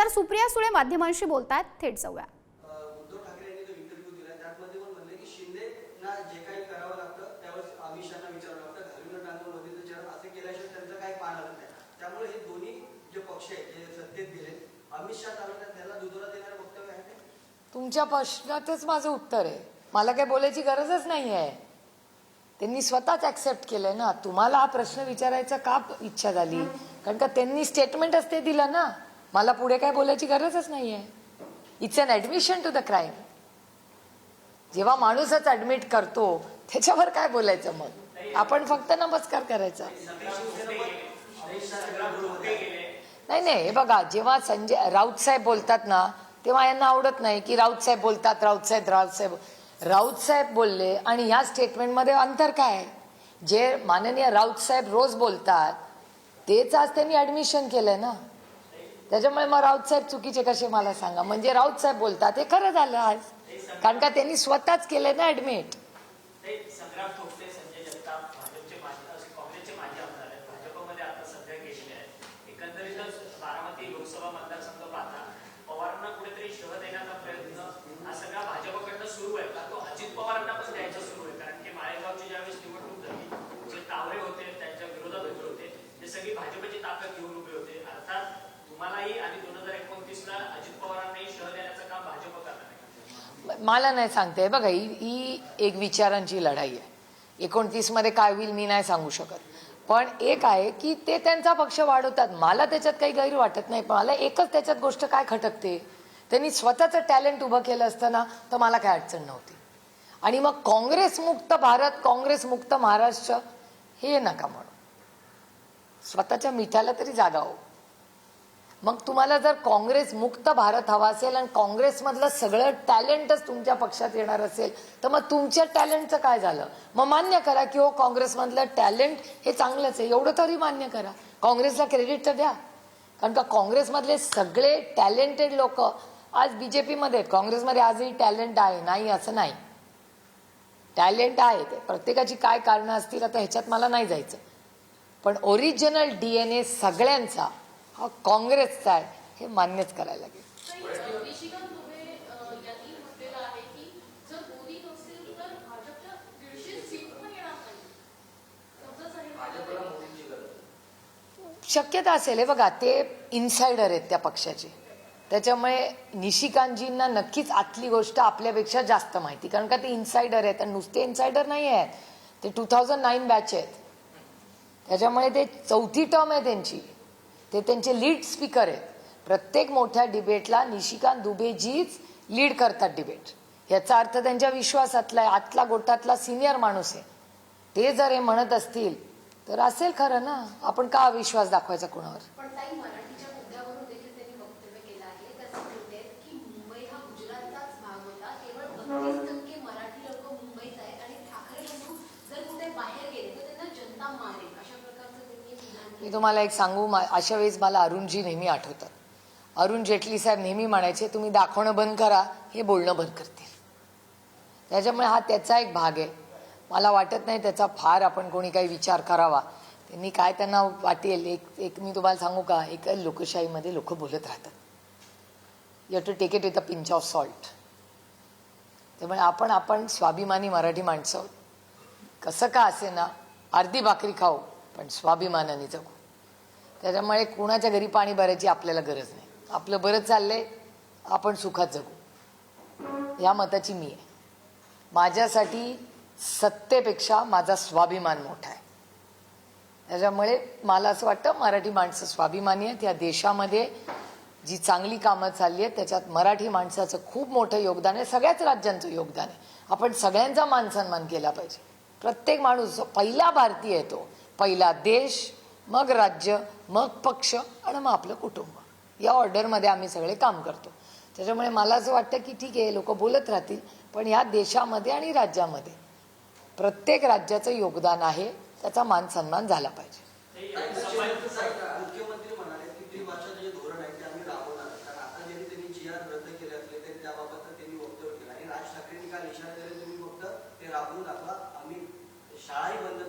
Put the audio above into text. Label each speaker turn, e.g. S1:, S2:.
S1: खासदार सुप्रिया सुळे माध्यमांशी बोलतात, थेट जाऊया.
S2: उद्धव ठाकरे यांनी जो इंटरव्ह्यू दिला त्यामध्ये पण म्हणले की शिंदेना जे काही करावं लागतं त्यावेळेस अमित शहाना विचारावं लागतं, घालून टांगून मोदीचं चरण असं केल्याशिवाय त्यांचं काही पान हलत नाही. त्यामुळे हे दोन्ही जे पक्ष आहेत जे सत्तेत गेले, अमित शहा तालुक्यात त्याला दुजोरा देणारं वक्तव्य आहे.
S3: तुमच्या प्रश्नातच माझं उत्तर आहे. मला काही बोलायची गरजच नाही आहे. त्यांनी स्वतःच ऍक्सेप्ट केलंय ना. तुम्हाला हा प्रश्न विचारायचा का इच्छा झाली? कारण का त्यांनी स्टेटमेंटच ते दिलं ना. मला पुढे काय बोलायची गरजच नाहीये. It's an admission to the crime. जेव्हा माणूसच ऍडमिट करतो त्याच्यावर काय बोलायचं मग? आपण फक्त नमस्कार करायचा. नाही नाही, हे बघा, जेव्हा संजय राऊत साहेब बोलतात ना तेव्हा यांना आवडत नाही की राऊत साहेब बोलतात, राऊत साहेब बोलले आणि या स्टेटमेंटमध्ये अंतर काय आहे? जे माननीय राऊत साहेब रोज बोलतात तेच आज त्यांनी ऍडमिशन केलंय ना. त्याच्यामुळे मग राऊत साहेब चुकीचे कसे मला सांगा? म्हणजे राऊत साहेब बोलतात हे खरं झालं आज, कारण का त्यांनी स्वतःच केलंय ना ऍडमिट.
S4: भाजपची ताकद घेऊन उभे होते. अर्थात तुम्हालाही आणि 2029 ला अजित पवारांनाही शह देण्याचं काम भाजप करणार आहे.
S3: मला नाही सांगते. बघा, ही एक विचारांची लढाई आहे. 29 मध्ये काय होईल मी नाही सांगू शकत. पण एक आहे की ते त्यांचा पक्ष वाढवतात, मला त्याच्यात काही गैर वाटत नाही. पण मला एकच त्याच्यात गोष्ट काय खटकते, त्यांनी स्वतःचं टॅलेंट उभं केलं असतं ना तर मला काय अडचण नव्हती. आणि मग काँग्रेस मुक्त भारत, काँग्रेस मुक्त महाराष्ट्र हे नका म्हणू. स्वतःच्या मिठाला तरी जागा हो. मग तुम्हाला जर काँग्रेस मुक्त भारत हवा असेल आणि काँग्रेसमधलं सगळं टॅलेंटच तुमच्या पक्षात येणार असेल तर मग तुमच्या टॅलेंटचं काय झालं? मग मान्य करा की हो काँग्रेसमधलं टॅलेंट हे चांगलंच आहे, एवढं तरी मान्य करा. काँग्रेसला क्रेडिट तर द्या. कारण का काँग्रेसमधले सगळे टॅलेंटेड लोक आज बीजेपीमध्ये आहेत. काँग्रेसमध्ये आजही टॅलेंट आहे, नाही असं नाही. टॅलेंट आहे. ते प्रत्येकाची काय कारणं असतील आता ह्याच्यात मला नाही जायचं. पण ओरिजिनल डीएनए सगळ्यांचा हा काँग्रेसचा आहे हे मान्यच करायला लागेल. शक्यता असेल. हे बघा, ते इन्सायडर आहेत त्या पक्षाचे, त्याच्यामुळे निशिकांतजींना नक्कीच आतली गोष्ट आपल्यापेक्षा जास्त माहिती. कारण का ते इन्सायडर आहेत आणि नुसते इन्सायडर नाही आहेत, ते 2009 बॅच आहेत. त्याच्यामुळे ते 4थी टर्म आहे त्यांची. ते त्यांचे लीड स्पीकर आहेत. प्रत्येक मोठ्या डिबेटला निशिकांत दुबेजीच लीड करतात डिबेट. याचा अर्थ त्यांच्या विश्वासातला आहे, आतला गोटातला सिनियर माणूस आहे. ते जर हे म्हणत असतील तर असेल खरं ना. आपण का विश्वास दाखवायचा कोणावर? मी तुम्हाला एक सांगू, अशा वेळेस मला अरुणजी नेहमी आठवतात. अरुण जेटली साहेब नेहमी म्हणायचे तुम्ही दाखवणं बंद करा, हे बोलणं बंद करतील. त्याच्यामुळे हा त्याचा एक भाग आहे. मला वाटत नाही त्याचा फार आपण कोणी काही विचार करावा. त्यांनी काय त्यांना वाटेल. एक मी तुम्हाला सांगू का, एक लोकशाहीमध्ये लोक बोलत राहतात. You have to take it with a pinch of salt. त्यामुळे आपण स्वाभिमानी मराठी माणसं आहोत. कसं का असे ना, अर्धी भाकरी खाऊ पण स्वाभिमानाने जगू. त्याच्यामुळे कुणाच्या घरी पाणी भरायची आपल्याला गरज नाही. आपलं बरं चाललंय, आपण सुखात जगू, या मताची मी आहे. माझ्यासाठी सत्तेपेक्षा माझा स्वाभिमान मोठा आहे. त्याच्यामुळे मला असं वाटतं मराठी माणसं स्वाभिमानी आहेत. या देशामध्ये जी चांगली कामं चालली आहेत त्याच्यात मराठी माणसाचं खूप मोठं योगदान आहे. सगळ्याच राज्यांचं योगदान आहे. आपण सगळ्यांचा मान सन्मान केला पाहिजे. प्रत्येक माणूस पहिला भारतीय आहे, तो पहिला देश, मग राज्य, मग पक्ष आणि मग आपलं कुटुंब. या ऑर्डरमध्ये आम्ही सगळे काम करतो. त्याच्यामुळे मला असं वाटतं की ठीक आहे, लोक बोलत राहतील, पण या देशामध्ये आणि राज्यामध्ये प्रत्येक राज्याचं योगदान आहे, त्याचा मान सन्मान झाला पाहिजे.
S2: मुख्यमंत्री म्हणाले की त्रिभाषा जे धोरण आहे ते आम्ही राबवणार. कारण आता जरी त्यांनी GR रद्द केले असले तरी त्याबाबत त्यांनी वक्तव्य केलं. आणि राज ठाकरेंनी काल इशारा दिला तुम्ही फक्त ते राबवू दाखवा, आम्ही शाळाही बंद